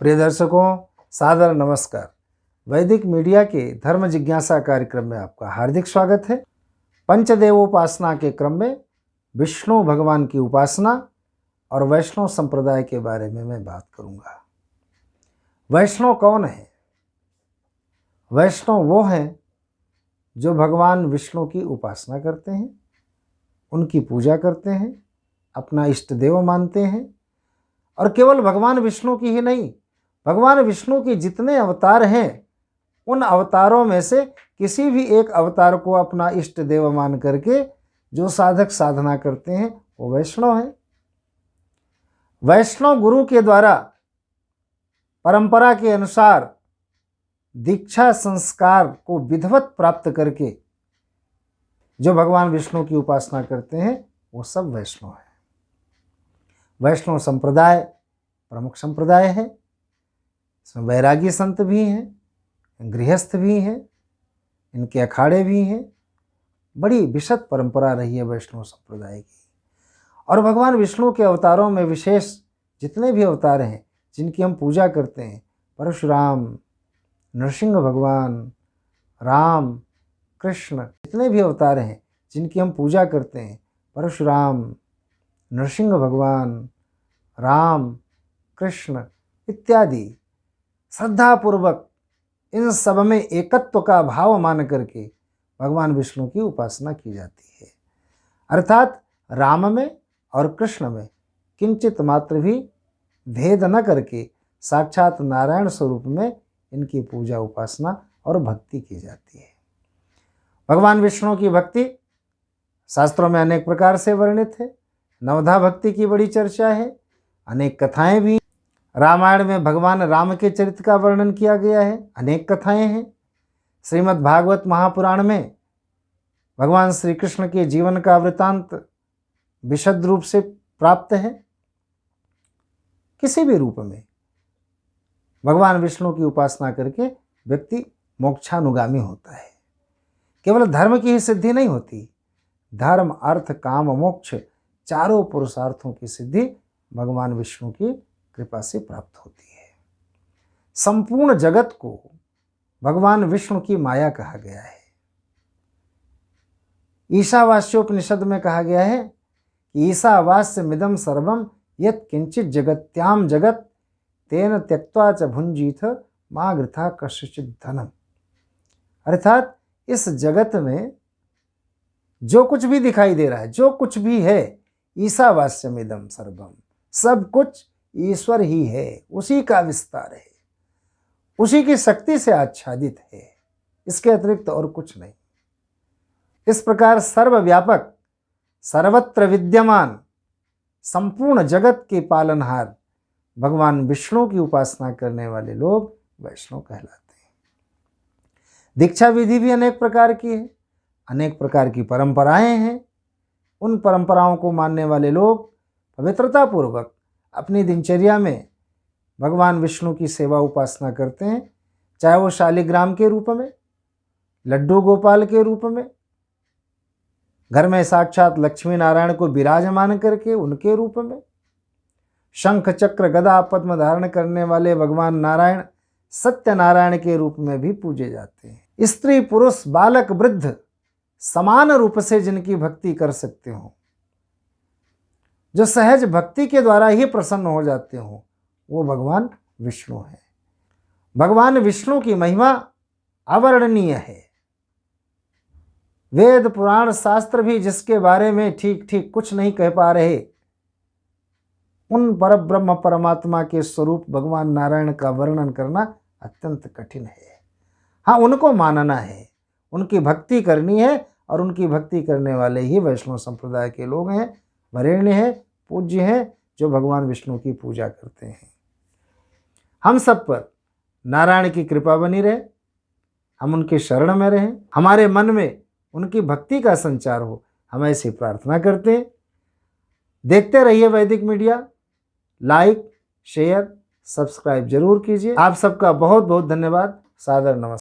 प्रिय दर्शकों, सादर नमस्कार। वैदिक मीडिया के धर्म जिज्ञासा कार्यक्रम में आपका हार्दिक स्वागत है। पंचदेवोपासना के क्रम में विष्णु भगवान की उपासना और वैष्णव संप्रदाय के बारे में मैं बात करूंगा। वैष्णव कौन है? वैष्णव वो हैं जो भगवान विष्णु की उपासना करते हैं, उनकी पूजा करते हैं, अपना इष्ट देव मानते हैं और केवल भगवान विष्णु की ही नहीं, भगवान विष्णु के जितने अवतार हैं उन अवतारों में से किसी भी एक अवतार को अपना इष्ट देव मान करके जो साधक साधना करते हैं वो वैष्णव हैं। वैष्णव गुरु के द्वारा परंपरा के अनुसार दीक्षा संस्कार को विधिवत प्राप्त करके जो भगवान विष्णु की उपासना करते हैं वो सब वैष्णव हैं। वैष्णव संप्रदाय प्रमुख संप्रदाय है। इसमें वैरागी संत भी हैं, गृहस्थ भी हैं, इनके अखाड़े भी हैं। बड़ी विशद परंपरा रही है वैष्णव संप्रदाय की। और भगवान विष्णु के अवतारों में विशेष जितने भी अवतार हैं जिनकी हम पूजा करते हैं, परशुराम, नरसिंह भगवान, राम, कृष्ण, जितने भी अवतार हैं जिनकी हम पूजा करते हैं, परशुराम, नरसिंह भगवान, राम, कृष्ण इत्यादि, श्रद्धापूर्वक इन सब में एकत्व का भाव मान करके भगवान विष्णु की उपासना की जाती है। अर्थात राम में और कृष्ण में किंचित मात्र भी भेद न करके साक्षात नारायण स्वरूप में इनकी पूजा उपासना और भक्ति की जाती है। भगवान विष्णु की भक्ति शास्त्रों में अनेक प्रकार से वर्णित है। नवधा भक्ति की बड़ी चर्चा है, अनेक कथाएं भी। रामायण में भगवान राम के चरित्र का वर्णन किया गया है, अनेक कथाएं हैं। श्रीमद् भागवत महापुराण में भगवान श्री कृष्ण के जीवन का वृतांत विशद रूप से प्राप्त है। किसी भी रूप में भगवान विष्णु की उपासना करके व्यक्ति मोक्षानुगामी होता है। केवल धर्म की ही सिद्धि नहीं होती, धर्म, अर्थ, काम, मोक्ष चारों पुरुषार्थों की सिद्धि भगवान विष्णु की कृपा से प्राप्त होती है। संपूर्ण जगत को भगवान विष्णु की माया कहा गया है। ईशावास्योपनिषद में कहा गया है कि ईशावास्य मिदम सर्वम यत् किंचित जगत्याम जगत तेन त्यक्त्वा च भुंजीथ मा गृथा कस्यचित् धनम। अर्थात इस जगत में जो कुछ भी दिखाई दे रहा है, जो कुछ भी है, ईशावास्यमिदं सर्वम, सब कुछ ईश्वर ही है, उसी का विस्तार है, उसी की शक्ति से आच्छादित है, इसके अतिरिक्त और कुछ नहीं। इस प्रकार सर्वव्यापक, सर्वत्र विद्यमान, संपूर्ण जगत के पालनहार भगवान विष्णु की उपासना करने वाले लोग वैष्णव कहलाते हैं। दीक्षा विधि भी अनेक प्रकार की है, अनेक प्रकार की परंपराएं हैं। उन परंपराओं को मानने वाले लोग पवित्रतापूर्वक अपनी दिनचर्या में भगवान विष्णु की सेवा उपासना करते हैं, चाहे वो शालिग्राम के रूप में, लड्डू गोपाल के रूप में, घर में साक्षात लक्ष्मी नारायण को विराजमान करके उनके रूप में, शंख चक्र गदा पद्म धारण करने वाले भगवान नारायण सत्यनारायण के रूप में भी पूजे जाते हैं। स्त्री पुरुष बालक वृद्ध समान रूप से जिनकी भक्ति कर सकते हो, जो सहज भक्ति के द्वारा ही प्रसन्न हो जाते हो, वो भगवान विष्णु है। भगवान विष्णु की महिमा अवर्णनीय है। वेद पुराण शास्त्र भी जिसके बारे में ठीक ठीक कुछ नहीं कह पा रहे, उन परब्रह्म परमात्मा के स्वरूप भगवान नारायण का वर्णन करना अत्यंत कठिन है। हाँ, उनको मानना है, उनकी भक्ति करनी है और उनकी भक्ति करने वाले ही वैष्णव संप्रदाय के लोग हैं, वरेण्य हैं, पूज्य हैं, जो भगवान विष्णु की पूजा करते हैं। हम सब पर नारायण की कृपा बनी रहे, हम उनके शरण में रहें, हमारे मन में उनकी भक्ति का संचार हो, हम ऐसी प्रार्थना करते हैं। देखते रहिए वैदिक मीडिया, लाइक, शेयर, सब्सक्राइब जरूर कीजिए। आप सबका बहुत बहुत धन्यवाद। सादर नमस्कार।